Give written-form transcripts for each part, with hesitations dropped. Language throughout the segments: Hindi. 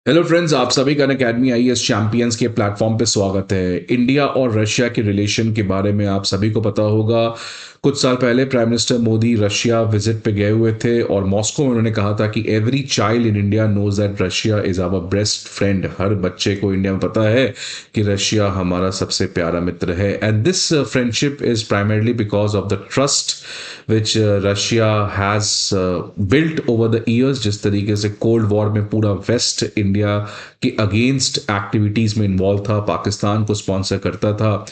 हेलो फ्रेंड्स, आप सभी का अकेडमी आईएएस चैंपियंस के प्लेटफॉर्म पे स्वागत है। इंडिया और रशिया के रिलेशन के बारे में आप सभी को पता होगा। कुछ साल पहले prime minister Modi Russia visit पे गए हुए थे और मॉस्को में उन्होंने कहा था कि every child in India knows that Russia is our best friend. हर बच्चे को इंडिया में पता है कि रशिया हमारा सबसे प्यारा मित्र है। And this friendship is primarily because of the trust which Russia has built over the years. जिस तरीके से कोल्ड वॉर में पूरा वेस्ट इंडिया के अगेंस्ट एक्टिविटीज़ में इन्वॉल्व था, पाकिस्तान को स्पॉन्सर करता था,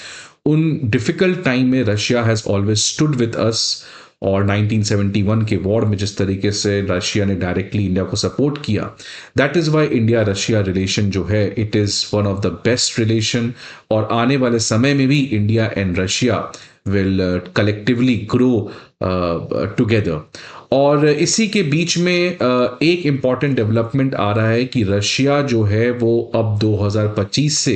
उन डिफिकल्ट टाइम में Russia has always stood with us. और 1971 के वॉर में जिस तरीके से रशिया ने डायरेक्टली इंडिया को सपोर्ट किया, that is why India Russia relation जो है it is one of the best relation. और आने वाले समय में भी India and Russia will collectively grow together। और इसी के बीच में एक इम्पॉर्टेंट डेवलपमेंट आ रहा है कि रशिया जो है वो अब 2025 से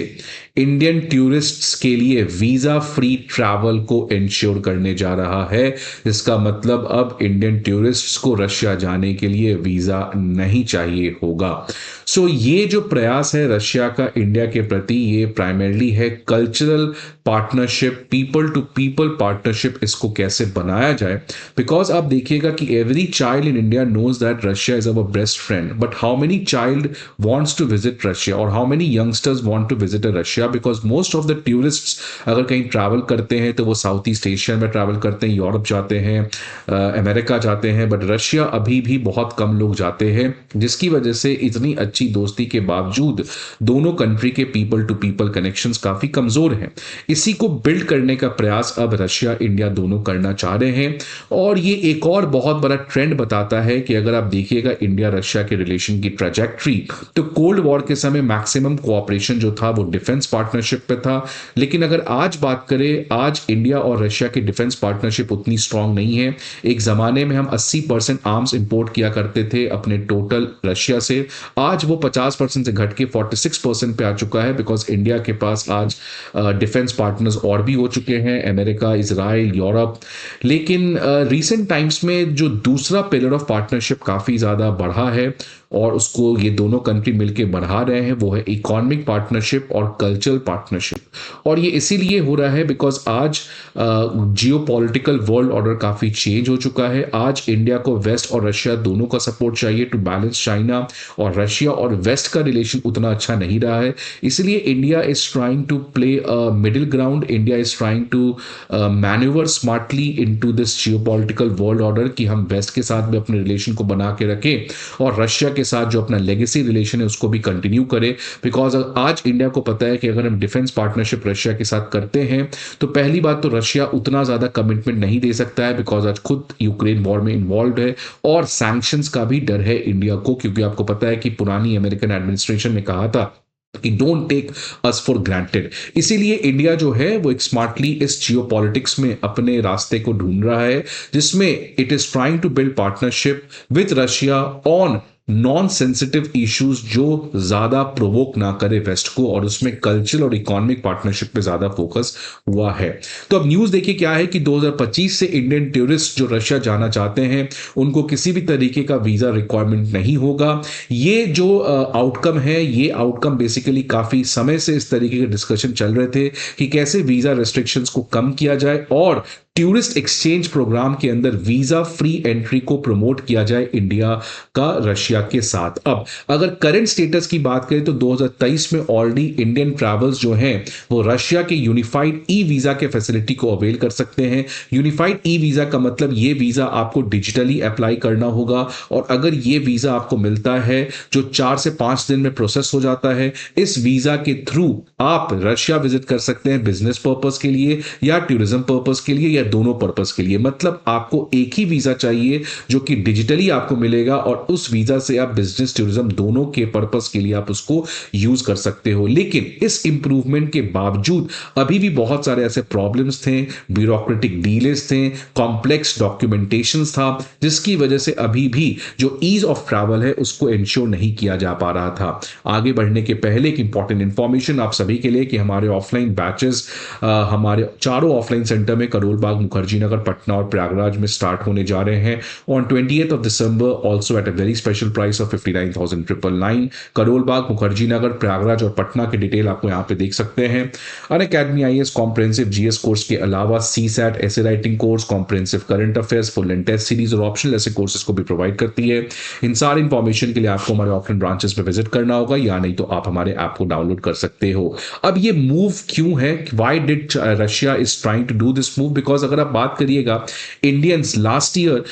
इंडियन टूरिस्ट्स के लिए वीज़ा फ्री ट्रैवल को इंश्योर करने जा रहा है। इसका मतलब अब इंडियन टूरिस्ट्स को रशिया जाने के लिए वीज़ा नहीं चाहिए होगा। सो ये जो प्रयास है रशिया का इंडिया के प्रति, ये प्राइमरली है cultural partnership, people to people partnership. इसको कैसे बनाया जाए, बिकॉज आप देखिएगा कि every child in India knows that Russia is our best friend, but how many child wants to visit Russia और how many youngsters want to visit Russia? Because most of the tourists अगर कहीं ट्रैवल करते हैं तो वो साउथ ईस्ट एशिया में ट्रैवल करते हैं, यूरोप जाते हैं, अमेरिका जाते हैं, बट रशिया अभी भी बहुत कम लोग जाते हैं, जिसकी वजह से इतनी अच्छी दोस्ती के बावजूद दोनों कंट्री के पीपल टू पीपल कनेक्शंस काफी कमजोर हैं। इसी को बिल्ड करने का प्रयास अब रशिया इंडिया दोनों करना चाह रहे हैं। और ये एक और बहुत बड़ा ट्रेंड बताता है कि अगर आप देखिएगा इंडिया रशिया के रिलेशन की ट्रैजेक्टरी, तो कोल्ड वॉर के समय मैक्सिमम कोऑपरेशन जो था वो डिफेंस पार्टनरशिप पे था। लेकिन अगर आज बात करें, आज इंडिया और रशिया की डिफेंस पार्टनरशिप उतनी स्ट्रांग नहीं है। एक जमाने में हम 80% आर्म्स इंपोर्ट किया करते थे अपने टोटल रशिया से, आज वो 50% से घट के 46% पे आ चुका है, बिकॉज इंडिया के पास आज डिफेंस पार्टनर्स और भी हो चुके हैं, अमेरिका, इजराइल, यूरोप। लेकिन रिसेंट टाइम्स में जो दूसरा पिलर ऑफ पार्टनरशिप काफ़ी ज़्यादा बढ़ा है और उसको ये दोनों कंट्री मिलकर बढ़ा रहे हैं, वो है इकोनॉमिक पार्टनरशिप और कल्चरल पार्टनरशिप। और ये इसीलिए हो रहा है बिकॉज आज जियो पॉलिटिकल वर्ल्ड ऑर्डर काफ़ी चेंज हो चुका है। आज इंडिया को वेस्ट और रशिया दोनों का सपोर्ट चाहिए टू बैलेंस चाइना, और रशिया और वेस्ट का रिलेशन उतना अच्छा नहीं रहा है। इसलिए India is trying to play a middle ground. India is trying to manoeuvre smartly into this geopolitical world order कि हम वेस्ट के साथ भी अपने रिलेशन को बना के रखें और रशिया के साथ जो अपना लेगेसी रिलेशन है उसको भी कंटिन्यू करें। बिकॉज आज इंडिया को पता है कि अगर हम डिफेंस पार्टनरशिप रशिया के साथ करते हैं तो पहली बात तो रशिया उतना ज़्यादा कमिटमेंट नहीं दे सकता है, बिकॉज आज खुद यूक्रेन वॉर में इन्वॉल्व है, और सैंक्शंस का भी डर है इंडिया को, क्योंकि आपको पता है कि पुरानी अमेरिकन एडमिनिस्ट्रेशन ने कहा था कि don't take us for granted. इसीलिए इंडिया जो है वो एक स्मार्टली इस जियो पॉलिटिक्स में अपने रास्ते को ढूंढ रहा है, जिसमें it is trying to build partnership with Russia on non sensitive issues जो ज्यादा प्रोवोक ना करे वेस्ट को, और उसमें कल्चरल और इकोनॉमिक पार्टनरशिप पे ज्यादा फोकस हुआ है। तो अब न्यूज देखिए क्या है कि 2025 से इंडियन टूरिस्ट जो रशिया जाना चाहते हैं उनको किसी भी तरीके का वीजा रिक्वायरमेंट नहीं होगा। ये जो आउटकम है, ये आउटकम बेसिकली काफी समय से इस तरीके के डिस्कशन चल रहे थे कि कैसे वीजा रेस्ट्रिक्शंस को कम किया जाए और टूरिस्ट एक्सचेंज प्रोग्राम के अंदर वीजा फ्री एंट्री को प्रमोट किया जाए इंडिया का रशिया के साथ। अब अगर करंट स्टेटस की बात करें तो 2023 में ऑलरेडी इंडियन ट्रैवल्स जो हैं वो रशिया के यूनिफाइड ई वीजा के फैसिलिटी को अवेल कर सकते हैं। यूनिफाइड ई वीजा का मतलब ये वीजा आपको डिजिटली अप्लाई करना होगा, और अगर ये वीजा आपको मिलता है जो 4 से 5 दिन में प्रोसेस हो जाता है, इस वीजा के थ्रू आप रशिया विजिट कर सकते हैं बिजनेस पर्पस के लिए या टूरिज्म पर्पस के लिए या दोनों पर्पस के लिए। मतलब आपको एक ही वीजा चाहिए जो कि डिजिटली आपको मिलेगा, और उस वीजा से आप बिजनेस टूरिज्म दोनों के पर्पस के लिए आप उसको यूज कर सकते हो। लेकिन इस इंप्रूवमेंट के बावजूद अभी भी बहुत सारे ऐसे प्रॉब्लम्स थे, ब्यूरोक्रेटिक डीलेस थे, कॉम्प्लेक्स डॉक्यूमेंटेशन था, जिसकी वजह से अभी भी जो ईज ऑफ ट्रैवल है उसको इंश्योर नहीं किया जा पा रहा था। आगे बढ़ने के पहले एक इंपॉर्टेंट इंफॉर्मेशन आप सभी के लिए कि हमारे ऑफलाइन बैचेस हमारे चारों ऑफलाइन सेंटर में करोल बाग मुखर्जी नगर, पटना और प्रयागराज में स्टार्ट होने जा रहे हैं on 20th of December, also at a very special price of 59,999। Karol Bagh, Mukherjee Nagar, Prayagraj और पटना की डिटेल आपको यहाँ पे देख सकते हैं। Unacademy IAS comprehensive GS course के अलावा सीसैट, ऐसे writing course, comprehensive current affairs, full and test series और ऑप्शनल ऐसे कोर्सेज को भी प्रोवाइड करती है। इन सारी इंफॉर्मेशन के लिए आपको हमारे ऑफलाइन ब्रांचेस पे विजिट करना होगा, या नहीं तो आप हमारे ऐप को डाउनलोड कर सकते हो। अब ये मूव क्यों है, why did Russia is trying to do this move? Because अगर आप बात करिएगा, इंडियंस लास्ट ईयर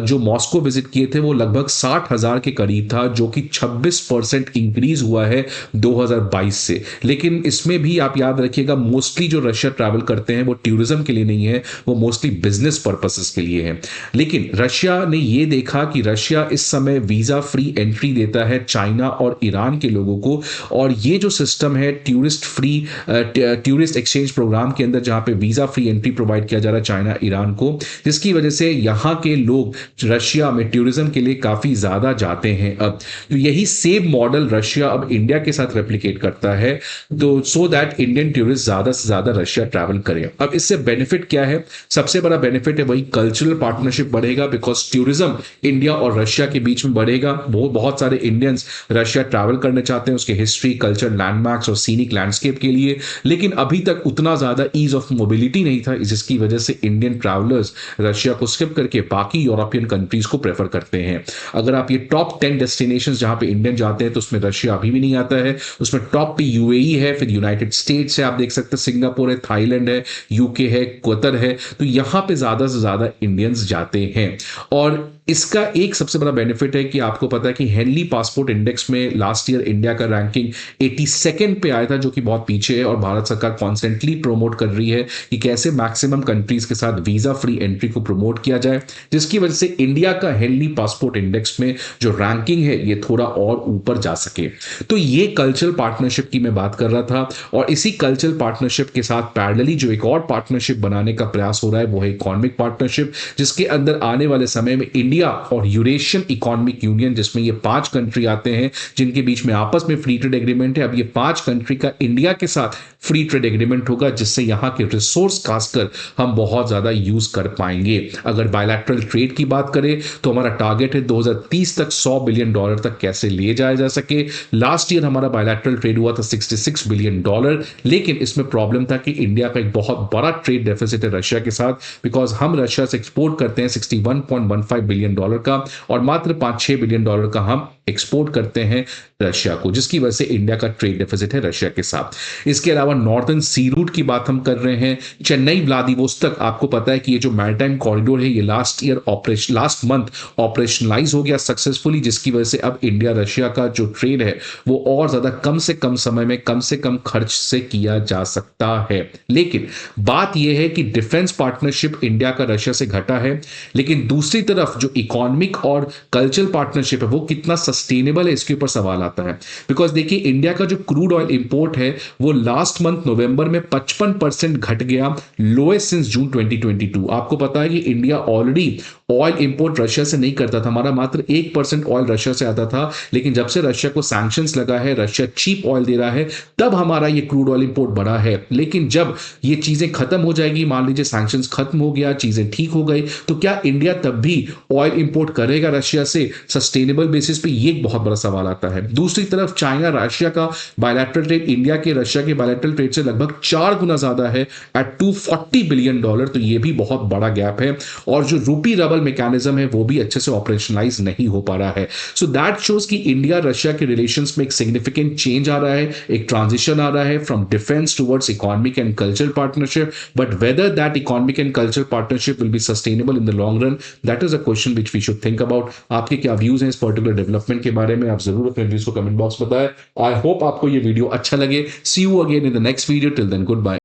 जो मॉस्को विजिट किए थे वो लगभग 60,000 के करीब था, जो कि 26% इंक्रीज हुआ है 2022 से। लेकिन इसमें भी आप याद रखिएगा, मोस्टली जो रशिया ट्रैवल करते हैं वो टूरिज्म के लिए नहीं है, वो मोस्टली बिजनेस पर्पसेस के लिए है। लेकिन रशिया ने ये देखा कि रशिया इस समय वीजा फ्री एंट्री देता है चाइना और ईरान के लोगों को, और ये जो सिस्टम है टूरिस्ट एक्सचेंज प्रोग्राम के अंदर, जहां पे वीजा फ्री एंट्री प्रोवाइड किया जा रहा है चाइना ईरान को, जिसकी वजह से यहां के लोग रशिया में टूरिज्म के लिए काफी ज्यादा जाते हैं। अब तो यही सेम मॉडल रशिया अब इंडिया के साथ रेप्लिकेट करता है, तो सो दैट इंडियन टूरिस्ट ज्यादा से ज्यादा रशिया ट्रैवल करें। अब इससे बेनिफिट क्या है? सबसे बड़ा बेनिफिट है वही कल्चरल पार्टनरशिप बढ़ेगा, बिकॉज टूरिज्म इंडिया और रशिया के बीच में बढ़ेगा। वो बहुत सारे इंडियंस रशिया ट्रैवल करना चाहते हैं उसके हिस्ट्री, कल्चर, लैंडमार्क्स और सीनिक लैंडस्केप के लिए, लेकिन अभी तक उतना ज्यादा ईज ऑफ मोबिलिटी नहीं था, जिसकी वजह से इंडियन ट्रैवलर्स रशिया को स्किप करके बाकी यूरोपियन कंट्रीज को प्रेफर करते हैं। अगर आप ये टॉप 10 डेस्टिनेशंस जहां पे इंडियन जाते हैं तो उसमें रशिया अभी भी नहीं आता है। उसमें टॉप पे यूएई है, फिर यूनाइटेड स्टेट्स है, आप देख सकते हैं सिंगापुर है, थाईलैंड है, यूके है, कतर है, तो यहां पे ज्यादा से ज्यादा इंडियंस जाते हैं। और इसका एक सबसे बड़ा बेनिफिट है कि आपको पता है कि हेनली पासपोर्ट इंडेक्स में लास्ट ईयर इंडिया का रैंकिंग 82nd पे आया था, जो कि बहुत पीछे है, और भारत सरकार कॉन्स्टेंटली प्रमोट कर रही है कि कैसे मैक्सिमम कंट्रीज के साथ वीजा फ्री एंट्री को प्रमोट किया जाए, जिसकी वजह से इंडिया का हेनली पासपोर्ट इंडेक्स में जो रैंकिंग है ये थोड़ा और ऊपर जा सके। तो ये कल्चरल पार्टनरशिप की मैं बात कर रहा था, और इसी कल्चरल पार्टनरशिप के साथ पैरेलली जो एक और पार्टनरशिप बनाने का प्रयास हो रहा है वो है इकोनॉमिक पार्टनरशिप, जिसके अंदर आने वाले समय में इंडिया और यूरेशियन इकोनॉमिक यूनियन, जिसमें ये 5 कंट्री आते हैं जिनके बीच में आपस में फ्री ट्रेड एग्रीमेंट है, अब ये 5 कंट्री का इंडिया के साथ फ्री ट्रेड एग्रीमेंट होगा, जिससे यहां के रिसोर्स खासकर हम बहुत ज्यादा यूज कर पाएंगे। अगर बायलैटरल ट्रेड की बात करें तो हमारा टारगेट है 2030 तक $100 बिलियन तक कैसे ले जाया जा सके। लास्ट ईयर हमारा बायलैटरल ट्रेड हुआ था $66 बिलियन, लेकिन इसमें प्रॉब्लम था कि इंडिया का एक बहुत बड़ा ट्रेड डेफिसिट है रशिया के साथ, बिकॉज हम रशिया से एक्सपोर्ट करते हैं $61.15 बिलियन का, और मात्र $5-6 बिलियन का हम एक्सपोर्ट करते हैं रशिया को, जिसकी वजह से इंडिया का ट्रेड डेफिसिट है रशिया के साथ। इसके अलावा नॉर्दर्न सी रूट की बात हम कर रहे हैं, चेन्नई व्लादिवोस्तोक, आपको पता है कि ये जो मैरीटाइम कॉरिडोर है ये लास्ट मंथ ऑपरेशनलाइज हो गया सक्सेसफुली, जिसकी वजह से अब इंडिया रशिया का जो ट्रेड है वो और ज्यादा कम से कम समय में कम से कम खर्च से किया जा सकता है। लेकिन बात यह है कि डिफेंस पार्टनरशिप इंडिया का रशिया से घटा है, लेकिन दूसरी तरफ जो इकोनॉमिक और कल्चरल पार्टनरशिप है वो कितना सस्टेनेबल है, इसके ऊपर सवाल आता है। बिकॉज देखिए, इंडिया का जो क्रूड ऑयल इंपोर्ट है वो लास्ट मंथ नवंबर में 55% घट गया, लोएस्ट सिंस जून 2022। आपको पता है कि India already oil import Russia से नहीं करता था, हमारा मात्र 1% ऑयल रशिया से आता था, लेकिन जब से रशिया को सैंक्शंस लगा है, रशिया चीप ऑयल दे रहा है, तब हमारा ये क्रूड ऑयल इंपोर्ट बढ़ा है। लेकिन जब ये चीजें खत्म हो जाएगी, मान लीजिए सैंक्शंस खत्म हो गया, चीजें ठीक हो गई, तो क्या इंडिया तब भी ऑयल इंपोर्ट करेगा रशिया से सस्टेनेबल बेसिस पे? ये एक बहुत बड़ा सवाल आता है। दूसरी तरफ चाइना रशिया का बायलैटरल ट्रेड इंडिया के रशिया के बायलैटरल ट्रेड से लगभग 4 गुना ज्यादा है एट $240 बिलियन, तो ये भी बहुत बड़ा गैप है। और जो रूपी रबल मैकेनिज्म है वो भी अच्छे से ऑपरेशनलाइज नहीं हो पा रहा है। सो दैट शोज कि इंडिया रशिया के रिलेशंस में एक सिग्निफिकेंट चेंज आ रहा है, एक ट्रांजिशन आ रहा है from defence towards economic and cultural partnership. But whether that economic and cultural partnership will be sustainable in the long run, that is a question which we should think about. आपके क्या व्यूज हैं इस पर्टिकुलर डेवलपमेंट के बारे में? आप जरूर अपने व्यूज को कमेंट बॉक्स में बताएं। आई होप आपको ये वीडियो अच्छा लगे। See you again in the next video, till then good bye.